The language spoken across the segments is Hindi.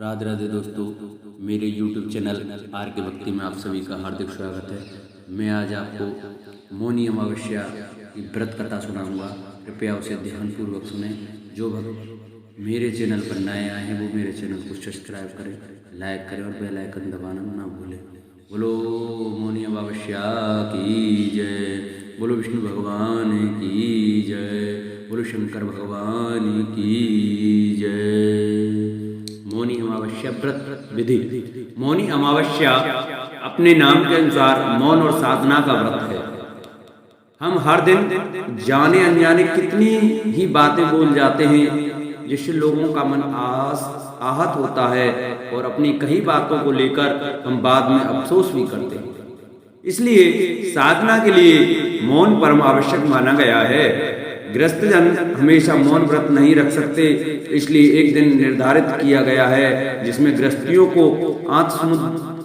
राधे राधे दोस्तों, मेरे YouTube चैनल आर के भक्ति में आप सभी का हार्दिक स्वागत है। मैं आज आपको मौनी अमावस्या की व्रत कथा सुनाऊंगा। कृपया उसे ध्यानपूर्वक सुने। जो भक्त मेरे चैनल पर नए आए हैं वो मेरे चैनल को सब्सक्राइब करें, लाइक करें और बेल आइकन दबाना ना भूलें। बोलो मौनी अमावस्या की जय, बोलो विष्णु भगवान की जय, बोलो शंकर भगवान की जय। मौनी अमावस्या व्रत विधि। मौनी अमावस्या अपने नाम के अनुसार मौन और साधना का व्रत है। हम हर दिन जाने अनजाने कितनी ही बातें बोल जाते हैं जिससे लोगों का मन आहत होता है और अपनी कई बातों को लेकर हम बाद में अफसोस भी करते हैं। इसलिए साधना के लिए मौन परम आवश्यक माना गया है। गृहस्थ जन हमेशा मौन व्रत नहीं रख सकते, इसलिए एक दिन निर्धारित किया गया है जिसमें गृहस्थियों को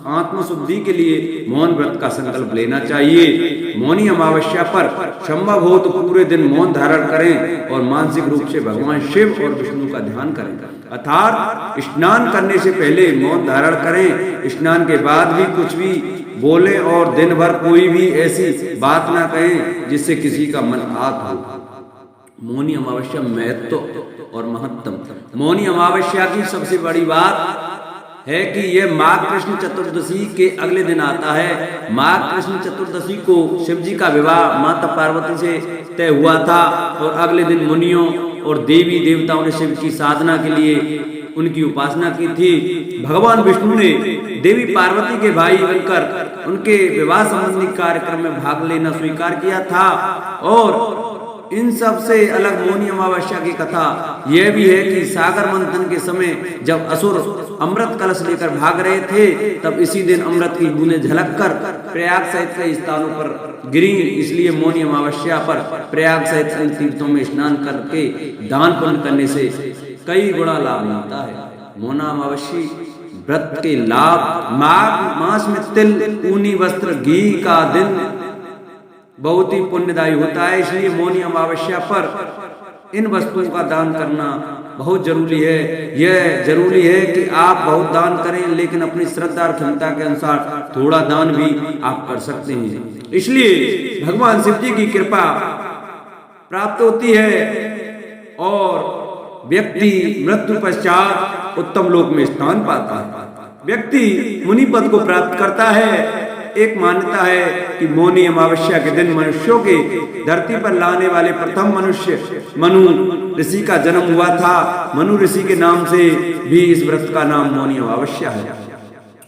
आत्मशुद्धि के लिए मौन व्रत का संकल्प लेना चाहिए। मौनी अमावस्या पर संभव हो तो पूरे दिन मौन धारण करें और मानसिक रूप से भगवान शिव और विष्णु का ध्यान करें। अर्थात स्नान करने से पहले मौन धारण करें, स्नान के बाद भी कुछ भी बोले और दिन भर कोई भी ऐसी बात ना कहें जिससे किसी का मन आहत हो। मौनी अमावस्या महत्व और महत्तम। मौनी अमावस्या की सबसे बड़ी बात है कि यह माघ कृष्ण चतुर्दशी के अगले दिन आता है। माघ कृष्ण चतुर्दशी को शिव जी का विवाह माता पार्वती से तय हुआ था और अगले दिन मुनियों और देवी देवताओं ने शिव की साधना के लिए उनकी उपासना की थी। भगवान विष्णु ने देवी पार्वती के भाई बनकर उनके विवाह संबंधी कार्यक्रम में भाग लेना स्वीकार किया था। और इन सब से अलग मौनी अमावस्या की कथा यह भी है कि सागर मंथन के समय जब असुर अमृत कलश लेकर भाग रहे थे, तब इसी दिन अमृत की बूंदें झलक कर प्रयाग सहित कई स्थानों पर गिरी। इसलिए मौनी अमावस्या पर प्रयाग सहित कई तीर्थों में स्नान करके दान पुण्य करने से कई गुना लाभ मिलता है। मौना अमावस्या व्रत के लाभ। माघ मास में तिल, ऊनी वस्त्र, घी का दिन बहुत ही पुण्यदायी होता है। इसलिए मौनी अमावस्या पर इन वस्तुओं का दान करना बहुत जरूरी है। यह जरूरी है कि आप बहुत दान करें, लेकिन अपनी श्रद्धा और क्षमता के अनुसार थोड़ा दान भी आप कर सकते हैं। इसलिए भगवान शिव जी की कृपा प्राप्त होती है और व्यक्ति मृत्यु पश्चात उत्तम लोक में स्थान पाता है। व्यक्ति मुनि पद को प्राप्त करता है। एक मान्यता है कि मौनी अमावस्या के दिन मनुष्यों के धरती पर लाने वाले प्रथम मनुष्य मनु ऋषि का जन्म हुआ था। मनु ऋषि के नाम से भी इस व्रत का नाम मौनी अमावस्या है।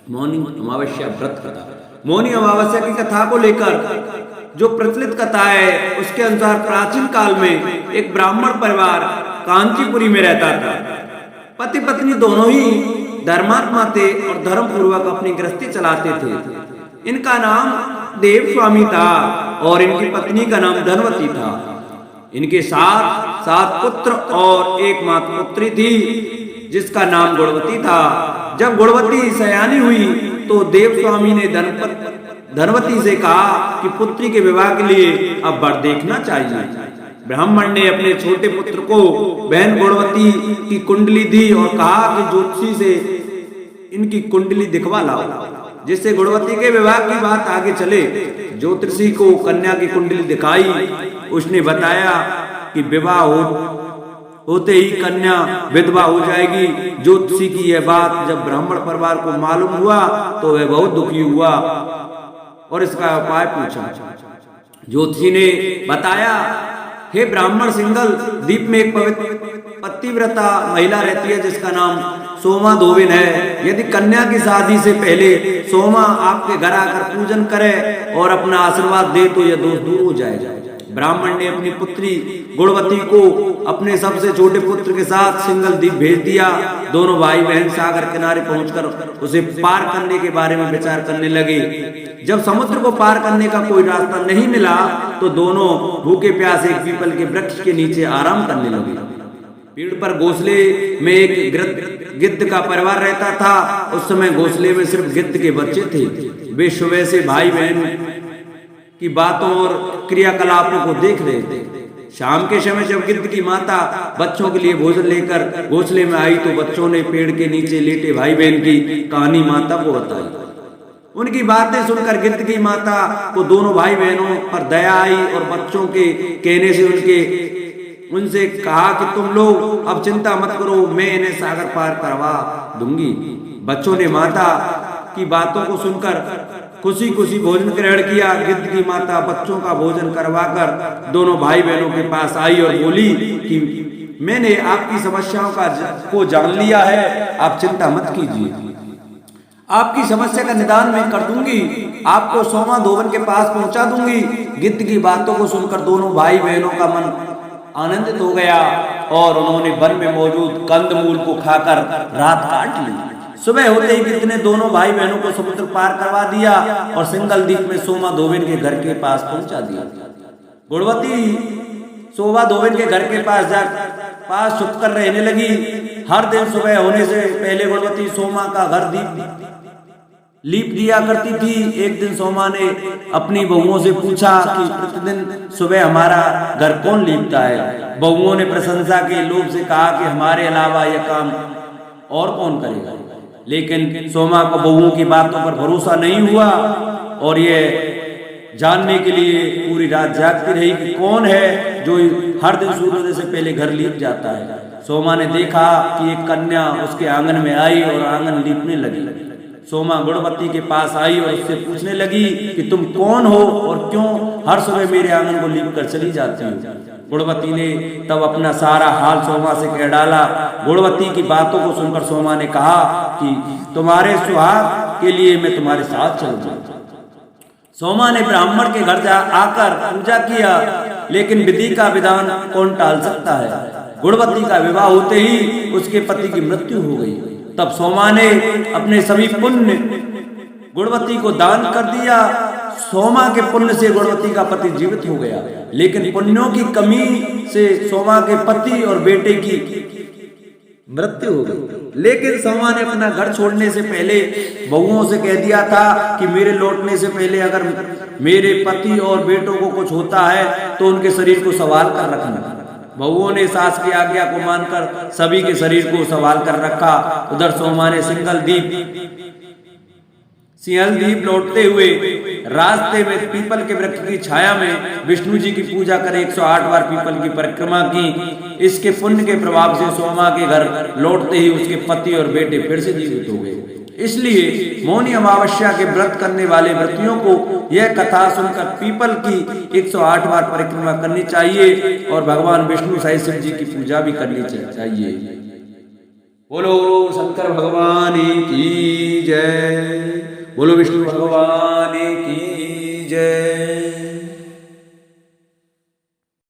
मौनी अमावस्या व्रत कथा। मौनी अमावस्या की कथा को लेकर जो प्रचलित कथा है उसके अनुसार प्राचीन काल में एक ब्राह्मण परिवार कांचीपुरी में रहता था। पति पत्नी दोनों ही धर्मात्मा थे और धर्म पूर्वक अपनी गृहस्थी चलाते थे। इनका नाम देव स्वामी था और इनकी पत्नी का नाम धनवती था। इनके सात पुत्र और एक मात्र पुत्री थी जिसका नाम गुणवती था। जब गुणवती सयानी हुई तो देव स्वामी ने धनवती से कहा कि पुत्री के विवाह के लिए अब वर देखना चाहिए। ब्राह्मण ने अपने छोटे पुत्र को बहन गुणवती की कुंडली दी और कहा कि ज्योतिषी से इनकी कुंडली दिखवा लाओ जिससे गुणवती के विवाह की बात आगे चले। ज्योतिषी को कन्या की कुंडली दिखाई। उसने बताया कि विवाह होते ही कन्या विधवा हो जाएगी। ज्योतिषी की यह बात जब ब्राह्मण परिवार को मालूम हुआ तो वह बहुत दुखी हुआ और इसका उपाय पूछा। ज्योतिषी ने बताया, हे ब्राह्मण, सिंगल द्वीप में एक पतिव्रता महिला रहती है जिसका नाम सोमा धोबिन है। यदि कन्या की शादी से पहले सोमा आपके घर आकर पूजन करे और अपना आशीर्वाद दे तो यह दोष दूर हो जाएगा। ब्राह्मण ने अपनी पुत्री गुणवती को अपने सबसे छोटे पुत्र के साथ सिंगल द्वीप भेज दिया। दोनों भाई बहन सागर किनारे पहुंचकर उसे पार करने के बारे में विचार करने लगे। जब समुद्र को पार करने का कोई रास्ता नहीं मिला तो दोनों भूखे प्यासे एक पीपल के वृक्ष के नीचे आराम करने लगे। पेड़ पर घोंसले में एक गिद्ध का परिवार रहता था। उस समय घोंसले में सिर्फ गिद्ध के बच्चे थे। वे सुबह से भाई बहन की बातों और क्रियाकलापों को देख रहे थे। शाम के समय जब गिद्ध की माता बच्चों के लिए भोजन लेकर घोंसले में आई तो बच्चों ने पेड़ के नीचे लेटे भाई बहन की कहानी माता को बताई। उनकी बातें सुनकर गिद्ध की माता को दोनों भाई बहनों पर दया आई और बच्चों के कहने से उनसे कहा कि तुम लोग अब चिंता मत करो, मैं इन्हें सागर पार करवा दूंगी। बच्चों ने माता की बातों को सुनकर खुशी खुशी भोजन ग्रहण किया। गिद्ध की माता बच्चों का भोजन करवाकर दोनों भाई बहनों के पास आई और बोली कि मैंने आपकी समस्याओं को जान लिया है, आप चिंता मत कीजिए, आपकी समस्या का निदान मैं कर दूंगी, आपको सोमा धोबन के पास पहुंचा दूंगी। गिद्ध की बातों को सुनकर दोनों भाई बहनों का मन आनंदित हो गया और उन्होंने वन में मौजूद कंदमूल को खाकर रात काट ली। सुबह होते ही गिद्ध ने दोनों भाई बहनों को समुद्र पार करवा दिया और सिंगल द्वीप में सोमा धोबिन के घर के पास पहुंचा दिया। गुणवती सोमा धोबिन के घर के पास छुप कर रहने लगी। हर दिन सुबह होने से पहले गुणवती सोमा का घर लीप दिया करती थी। एक दिन सोमा ने अपनी बहुओं से पूछा कि प्रतिदिन सुबह हमारा घर कौन लीपता है। बहुओं ने प्रशंसा के लोभ से कहा कि हमारे अलावा यह काम और कौन करेगा। लेकिन सोमा को बहुओं की बातों पर भरोसा नहीं हुआ और ये जानने के लिए पूरी रात जागती रही कि कौन है जो हर दिन सूर्योदय से पहले घर लीप जाता है। सोमा ने देखा कि एक कन्या उसके आंगन में आई और आंगन लीपने लगी। सोमा गुणवती के पास आई और उससे पूछने लगी कि तुम कौन हो और क्यों हर सुबह मेरे आंगन को लीप कर चली जाती हो। गुणवती ने तब अपना सारा हाल सोमा से कह डाला। गुणवती की बातों को सुनकर सोमा ने कहा कि तुम्हारे सुहाग के लिए मैं तुम्हारे साथ चलूंगा। सोमा ने ब्राह्मण के घर आकर पूजा किया, लेकिन विधि का विधान कौन टाल सकता है। गुणवती का विवाह होते ही उसके पति की मृत्यु हो गई। तब सोमा ने अपने सभी पुण्य गुणवती को दान कर दिया। सोमा के पुण्य से गुणवती का पति जीवित हो गया, लेकिन पुण्यों की कमी से सोमा के पति और बेटे की मृत्यु हो गई। लेकिन सोमा ने अपना घर छोड़ने से पहले बहुओं से कह दिया था कि मेरे लौटने से पहले अगर मेरे पति और बेटों को कुछ होता है तो उनके शरीर को संभाल कर रखना। बहुओं ने सास की आज्ञा को मानकर सभी के शरीर को संभाल कर रखा। उधर सोमा ने सिंहल द्वीप लौटते हुए रास्ते में पीपल के वृक्ष की छाया में विष्णु जी की पूजा कर 108 बार पीपल की परिक्रमा की। इसके पुण्य के प्रभाव से सोमा के घर लौटते ही उसके पति और बेटे फिर से जीवित हो गए। इसलिए मौनी अमावस्या के व्रत करने वाले व्रतियों को यह कथा सुनकर पीपल की 108 बार परिक्रमा करनी चाहिए और भगवान विष्णु सहित शिव जी की पूजा भी करनी चाहिए। बोलो शंकर भगवान की जय, बोलो विष्णु भगवान की जय।